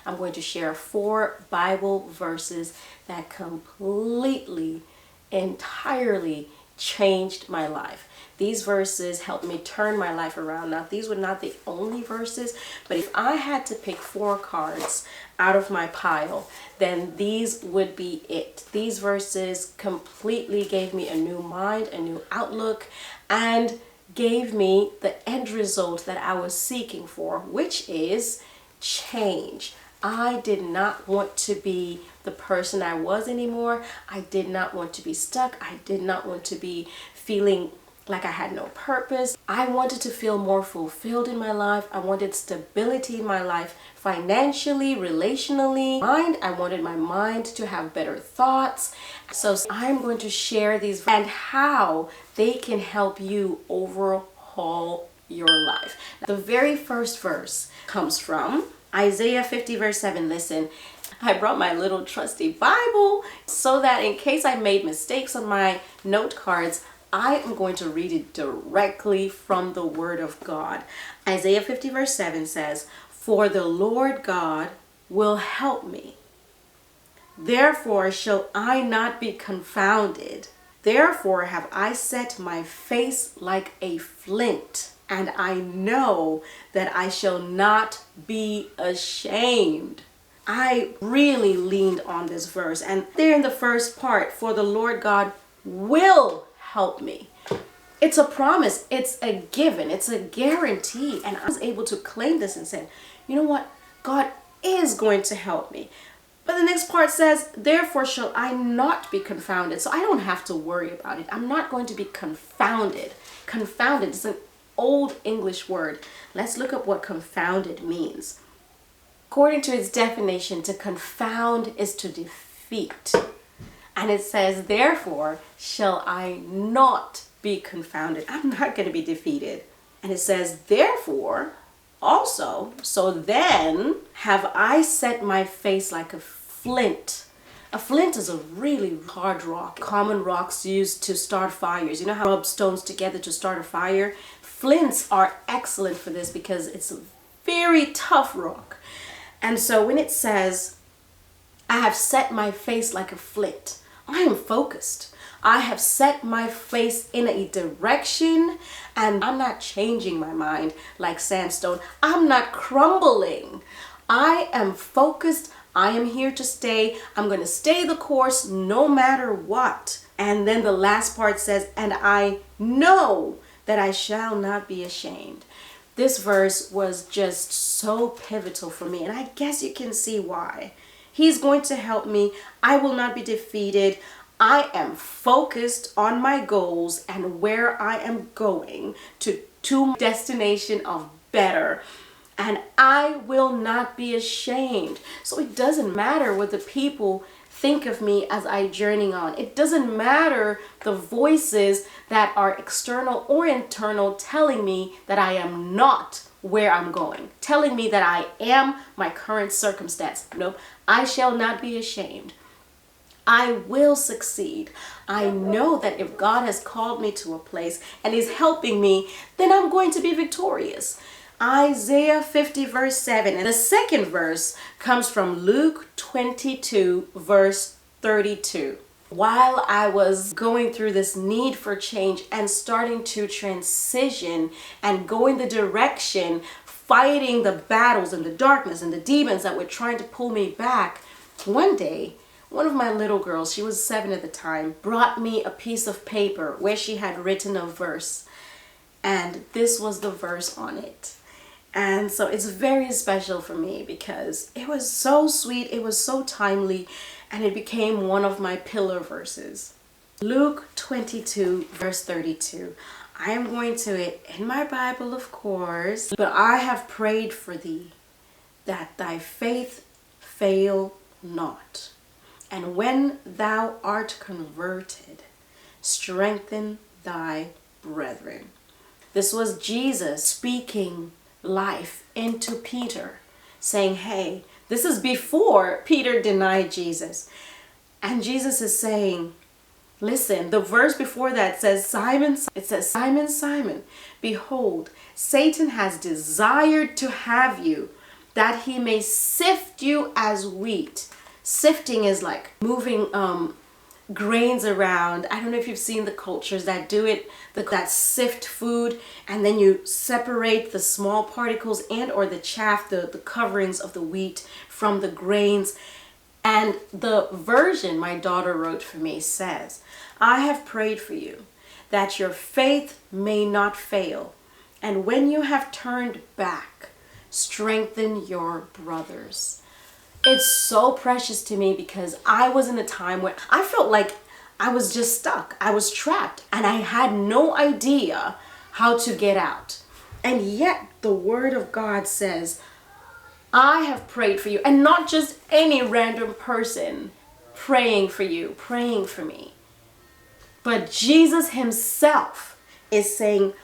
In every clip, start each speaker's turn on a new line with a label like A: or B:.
A: I'm going to share 4 Bible verses that completely, entirely changed my life. These verses helped me turn my life around. Now, these were not the only verses, but if I had to pick 4 cards out of my pile, then these would be it. These verses completely gave me a new mind, a new outlook, and gave me the end result that I was seeking for, which is change. I did not want to be the person I was anymore. I did not want to be stuck. I did not want to be feeling like I had no purpose. I wanted to feel more fulfilled in my life. I wanted stability in my life, financially, relationally. I wanted my mind to have better thoughts. So I'm going to share these and how they can help you overhaul your life. The very first verse comes from Isaiah 50 verse 7. Listen, I brought my little trusty Bible so that in case I made mistakes on my note cards, I am going to read it directly from the Word of God. Isaiah 50 verse 7 says, "For the Lord God will help me. Therefore shall I not be confounded. Therefore have I set my face like a flint, and I know that I shall not be ashamed." I really leaned on this verse, and there in the first part, for the Lord God will help me. It's a promise, it's a given, it's a guarantee. And I was able to claim this and say, you know what? God is going to help me. But the next part says, therefore shall I not be confounded. So I don't have to worry about it. I'm not going to be confounded. Confounded is an old English word. Let's look up what confounded means. According to its definition, to confound is to defeat. And it says, therefore shall I not be confounded. I'm not going to be defeated. And it says, therefore also, so then have I set my face like a flint. A flint is a really hard rock. Common rocks used to start fires. You know how rub stones together to start a fire? Flints are excellent for this because it's a very tough rock. And so when it says, I have set my face like a flint, I am focused. I have set my face in a direction, and I'm not changing my mind like sandstone. I'm not crumbling. I am focused. I am here to stay. I'm going to stay the course no matter what. And then the last part says, and I know that I shall not be ashamed. This verse was just so pivotal for me, and I guess you can see why. He's going to help me. I will not be defeated. I am focused on my goals and where I am going to destination of better. And I will not be ashamed. So it doesn't matter what the people think of me as I journey on. It doesn't matter the voices that are external or internal telling me that I am not where I'm going, telling me that I am my current circumstance. Nope, I shall not be ashamed. I will succeed. I know that if God has called me to a place and is helping me, then I'm going to be victorious. Isaiah 50 verse 7. And the second verse comes from Luke 22 verse 32. While I was going through this need for change and starting to transition and go in the direction, fighting the battles and the darkness and the demons that were trying to pull me back, one day, one of my little girls, she was 7 at the time, brought me a piece of paper where she had written a verse. And this was the verse on it. And so it's very special for me because it was so sweet, it was so timely, and it became one of my pillar verses. Luke 22 verse 32. I am going to it in my Bible, of course. But I have prayed for thee, that thy faith fail not. And when thou art converted, strengthen thy brethren. This was Jesus speaking life into Peter, saying, hey, this is before Peter denied Jesus. And Jesus is saying, listen, the verse before that says, Simon, Simon, behold, Satan has desired to have you, that he may sift you as wheat. Sifting is like moving grains around. I don't know if you've seen the cultures that do it, that sift food, and then you separate the small particles and or the chaff, the coverings of the wheat from the grains. And the version my daughter wrote for me says, I have prayed for you that your faith may not fail. And when you have turned back, strengthen your brothers. It's so precious to me because I was in a time where I felt like I was just stuck. I was trapped and I had no idea how to get out. And yet the word of God says, I have prayed for you, and not just any random person praying for you, praying for me. But Jesus himself is saying,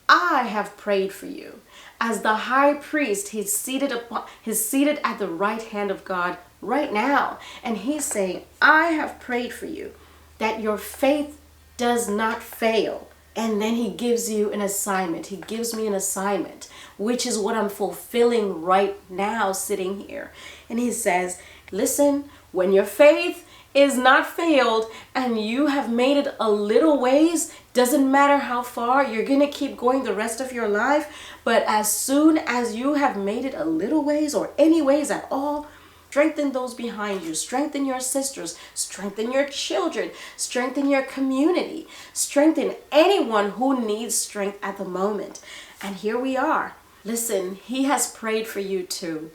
A: I have prayed for you. As the high priest, he's seated at the right hand of God right now. And he's saying, I have prayed for you that your faith does not fail. And then he gives you an assignment. He gives me an assignment, which is what I'm fulfilling right now sitting here. And he says, listen, when your faith is not failed and you have made it a little ways, doesn't matter how far, you're going to keep going the rest of your life. But as soon as you have made it a little ways or any ways at all, strengthen those behind you, strengthen your sisters, strengthen your children, strengthen your community, strengthen anyone who needs strength at the moment. And here we are. Listen, he has prayed for you too,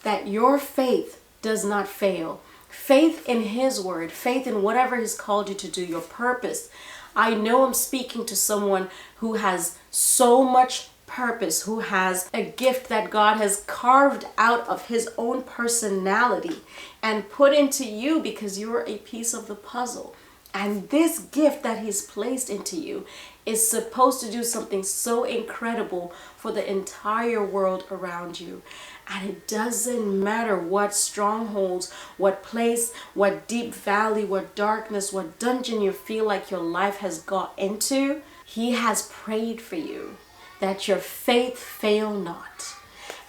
A: that your faith does not fail. Faith in his word, faith in whatever he's called you to do, your purpose. I know I'm speaking to someone who has so much purpose, who has a gift that God has carved out of his own personality and put into you because you're a piece of the puzzle. And this gift that he's placed into you is supposed to do something so incredible for the entire world around you. And it doesn't matter what strongholds, what place, what deep valley, what darkness, what dungeon you feel like your life has got into. He has prayed for you that your faith fail not.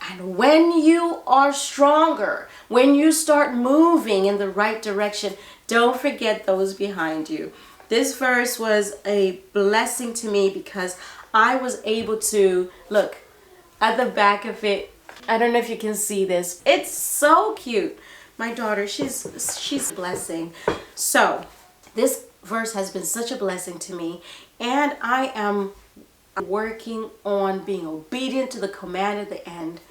A: And when you are stronger, when you start moving in the right direction, don't forget those behind you. This verse was a blessing to me because I was able to look at the back of it. I don't know if you can see this. It's so cute. My daughter, she's a blessing. So this verse has been such a blessing to me, and I am working on being obedient to the command at the end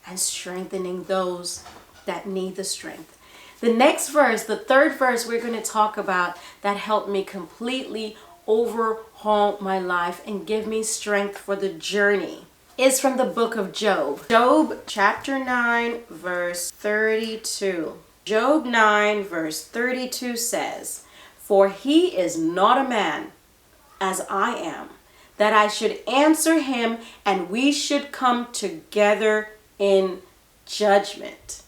A: and strengthening those that need the strength. The next verse, the third verse we're going to talk about that helped me completely overhaul my life and give me strength for the journey, is from the book of Job. Job chapter 9 verse 32. Job 9 verse 32 says, "For he is not a man as I am, that I should answer him, and we should come together in judgment."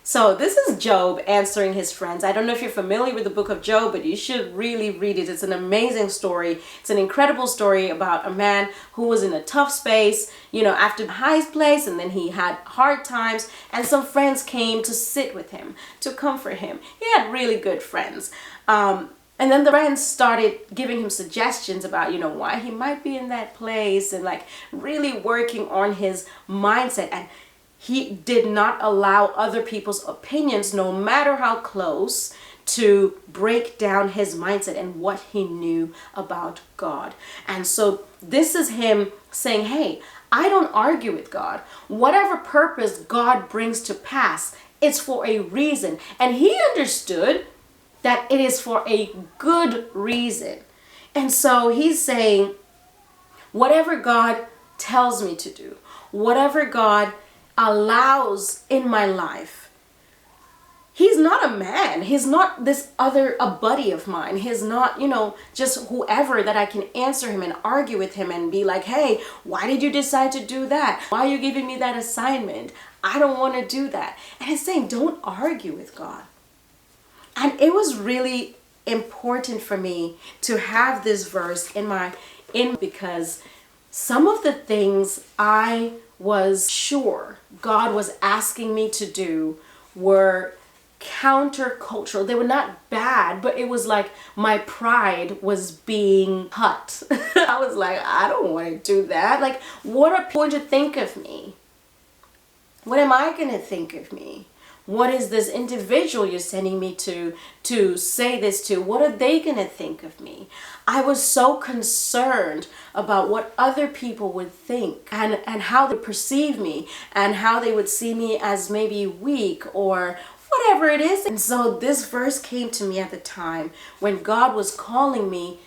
A: So this is Job answering his friends. I don't know if you're familiar with the book of Job, but you should really read it. It's an amazing story. It's an incredible story about a man who was in a tough space, after the highest place, and then he had hard times, and some friends came to sit with him, to comfort him. He had really good friends. And then the friends started giving him suggestions about, why he might be in that place, and like really working on his mindset. And he did not allow other people's opinions, no matter how close, to break down his mindset and what he knew about God. And so this is him saying, hey, I don't argue with God. Whatever purpose God brings to pass, it's for a reason. And he understood that it is for a good reason. And so he's saying, whatever God tells me to do, whatever God allows in my life, he's not a man. He's not a buddy of mine. He's not, just whoever that I can answer him and argue with him and be like, hey, why did you decide to do that? Why are you giving me that assignment? I don't want to do that. And he's saying, don't argue with God. And it was really important for me to have this verse in because some of the things I was sure God was asking me to do were countercultural. They were not bad, but it was like my pride was being cut. I was like, I don't want to do that. Like, what are people going to think of me? What am I going to think of me? What is this individual you're sending me to say this to? What are they going to think of me? I was so concerned about what other people would think and how they perceive me and how they would see me as maybe weak or whatever it is. And so this verse came to me at the time when God was calling me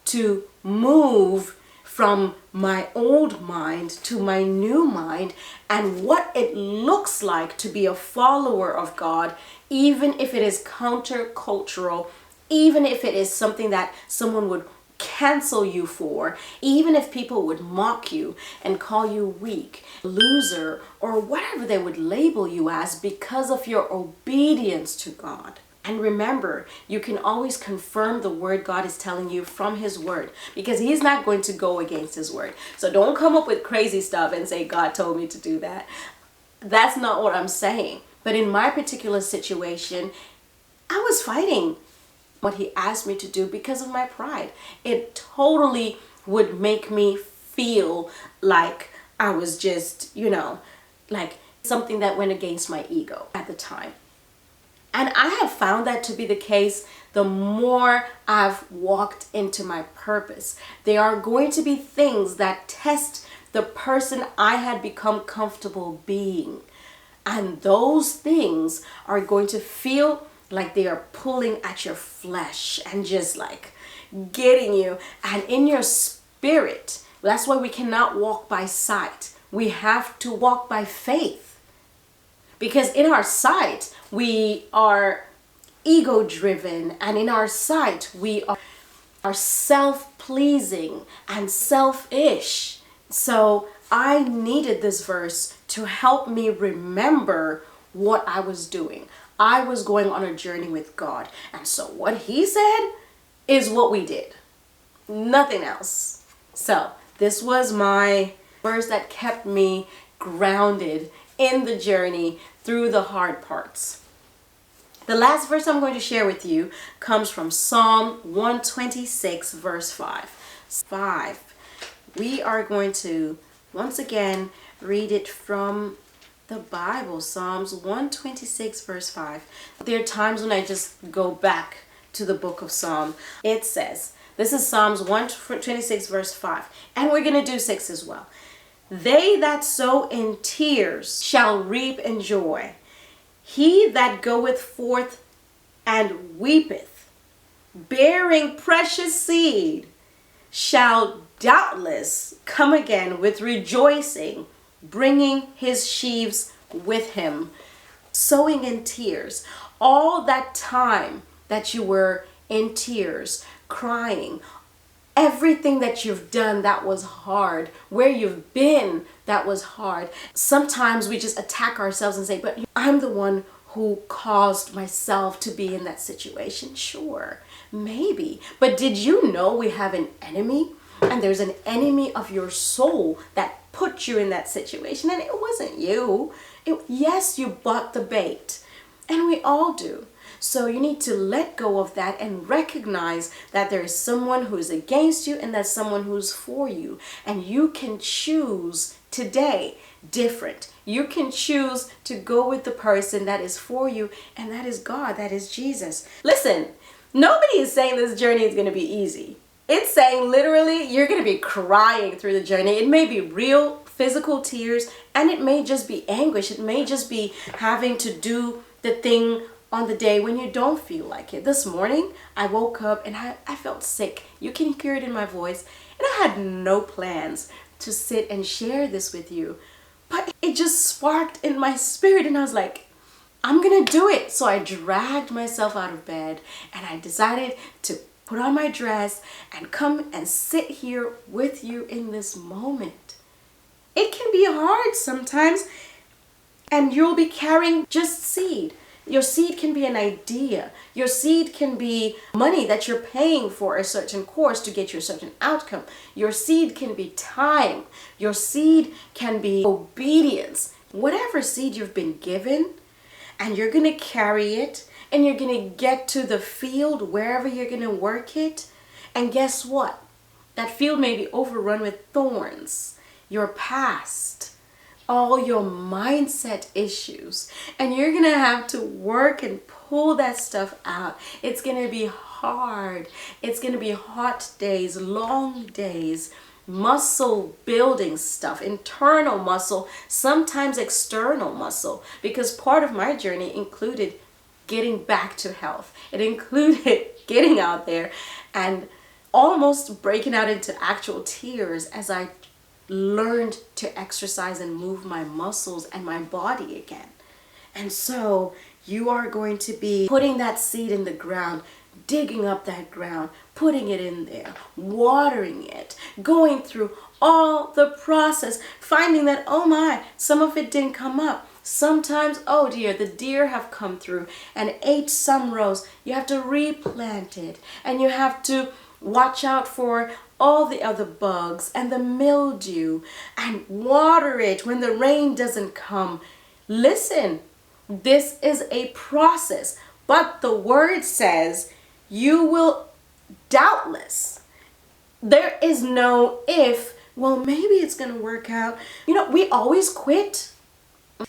A: to move from my old mind to my new mind and what it looks like to be a follower of God, even if it is countercultural, even if it is something that someone would cancel you for, even if people would mock you and call you weak, loser, or whatever they would label you as because of your obedience to God. And remember, you can always confirm the word God is telling you from his word, because he's not going to go against his word. So don't come up with crazy stuff and say, God told me to do that. That's not what I'm saying. But in my particular situation, I was fighting what he asked me to do because of my pride. It totally would make me feel like I was just, like something that went against my ego at the time. And I have found that to be the case the more I've walked into my purpose. There are going to be things that test the person I had become comfortable being. And those things are going to feel like they are pulling at your flesh and just like getting you. And in your spirit, that's why we cannot walk by sight. We have to walk by faith. Because in our sight, we are ego-driven, and in our sight, we are self-pleasing and selfish. So I needed this verse to help me remember what I was doing. I was going on a journey with God. And so what he said is what we did. Nothing else. So this was my verse that kept me grounded in the journey through the hard parts. The last verse I'm going to share with you comes from Psalm 126, verse 5. We are going to once again read it from the Bible, Psalms 126, verse 5. There are times when I just go back to the book of Psalm. It says, this is Psalms 126, verse 5. And we're going to do 6 as well. They that sow in tears shall reap in joy. He that goeth forth and weepeth, bearing precious seed, shall doubtless come again with rejoicing, bringing his sheaves with him. Sowing in tears. All that time that you were in tears, crying, everything that you've done that was hard, where you've been that was hard. Sometimes we just attack ourselves and say, but I'm the one who caused myself to be in that situation. Sure, maybe. But did you know we have an enemy? And there's an enemy of your soul that put you in that situation. And it wasn't you. Yes, you bought the bait. And we all do. So you need to let go of that and recognize that there is someone who is against you and there's someone who's for you. And you can choose today different. You can choose to go with the person that is for you, and that is God, that is Jesus. Listen, nobody is saying this journey is going to be easy. It's saying literally you're going to be crying through the journey. It may be real physical tears, and it may just be anguish. It may just be having to do the thing on the day when you don't feel like it. This morning, I woke up and I felt sick. You can hear it in my voice. And I had no plans to sit and share this with you. But it just sparked in my spirit, and I was like, I'm going to do it. So I dragged myself out of bed, and I decided to put on my dress and come and sit here with you in this moment. It can be hard sometimes, and you'll be carrying just seed. Your seed can be an idea. Your seed can be money that you're paying for a certain course to get you a certain outcome. Your seed can be time. Your seed can be obedience. Whatever seed you've been given, and you're going to carry it, and you're going to get to the field wherever you're going to work it. And guess what? That field may be overrun with thorns, your past, all your mindset issues, and you're going to have to work and pull that stuff out. It's going to be hard. It's going to be hot days, long days, muscle building stuff, internal muscle, sometimes external muscle, because part of my journey included getting back to health. It included getting out there and almost breaking out into actual tears as I learned to exercise and move my muscles and my body again. And so you are going to be putting that seed in the ground, digging up that ground, putting it in there, watering it, going through all the process, finding that, oh my, some of it didn't come up. Sometimes, oh dear, the deer have come through and ate some rows. You have to replant it, and you have to watch out for all the other bugs and the mildew and water it when the rain doesn't come. Listen, this is a process, but the word says you will doubtless. There is no if, well, maybe it's going to work out. You know, we always quit.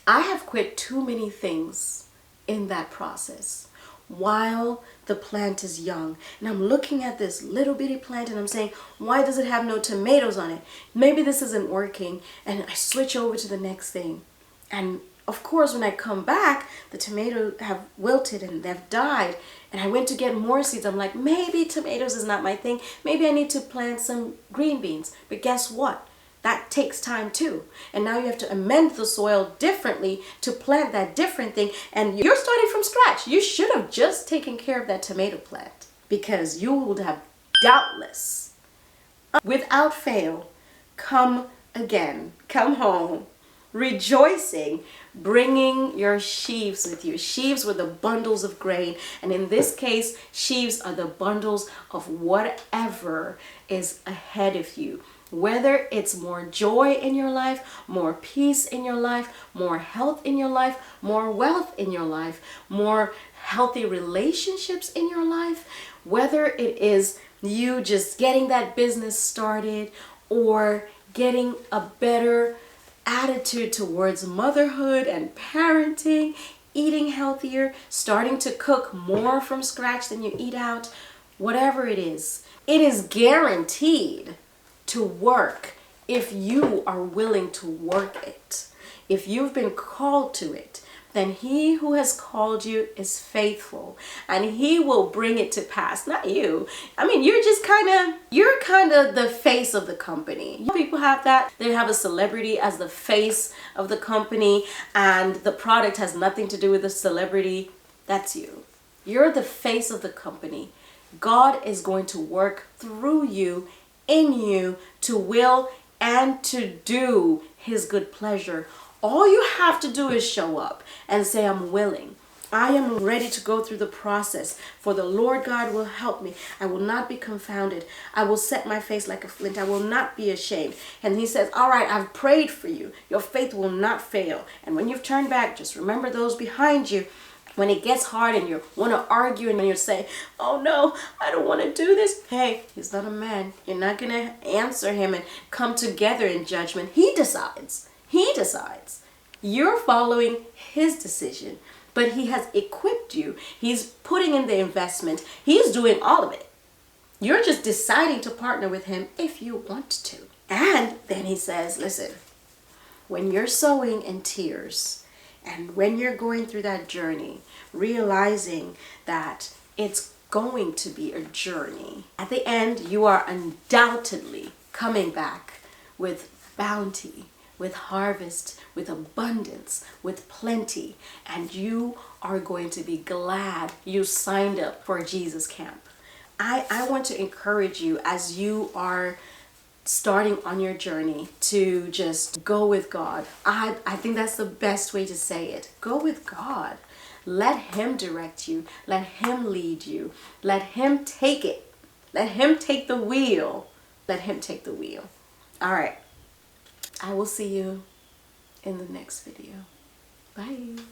A: I have quit too many things in that process while the plant is young. And I'm looking at this little bitty plant and I'm saying, why does it have no tomatoes on it? Maybe this isn't working. And I switch over to the next thing. And of course, when I come back, the tomatoes have wilted and they've died. And I went to get more seeds. I'm like, maybe tomatoes is not my thing. Maybe I need to plant some green beans. But guess what? That takes time too. And now you have to amend the soil differently to plant that different thing. And you're starting from scratch. You should have just taken care of that tomato plant, because you would have doubtless, without fail, come again, come home, rejoicing, bringing your sheaves with you. Sheaves were the bundles of grain. And in this case, sheaves are the bundles of whatever is ahead of you. Whether it's more joy in your life, more peace in your life, more health in your life, more wealth in your life, more healthy relationships in your life, whether it is you just getting that business started or getting a better attitude towards motherhood and parenting, eating healthier, starting to cook more from scratch than you eat out, whatever it is guaranteed to work if you are willing to work it. If you've been called to it, then he who has called you is faithful, and he will bring it to pass. Not you. I mean, you're kind of the face of the company. People have that. They have a celebrity as the face of the company, and the product has nothing to do with the celebrity. That's you. You're the face of the company. God is going to work through you, in you, to will and to do his good pleasure. All you have to do is show up and say, I'm willing. I am ready to go through the process, for the Lord God will help me. I will not be confounded. I will set my face like a flint. I will not be ashamed. And he says, all right, I've prayed for you. Your faith will not fail. And when you've turned back, just remember those behind you. When it gets hard and you want to argue and you say, oh no, I don't want to do this. Hey, he's not a man. You're not going to answer him and come together in judgment. He decides. He decides. You're following his decision, but he has equipped you. He's putting in the investment. He's doing all of it. You're just deciding to partner with him if you want to. And then he says, listen, when you're sowing in tears, and when you're going through that journey, realizing that it's going to be a journey, at the end, you are undoubtedly coming back with bounty, with harvest, with abundance, with plenty, and you are going to be glad you signed up for Jesus camp. I want to encourage you as you are starting on your journey to just go with God. I think that's the best way to say it. Go with God. Let Him direct you. Let Him lead you. Let Him take it. Let Him take the wheel. Let Him take the wheel. All right. I will see you in the next video. Bye.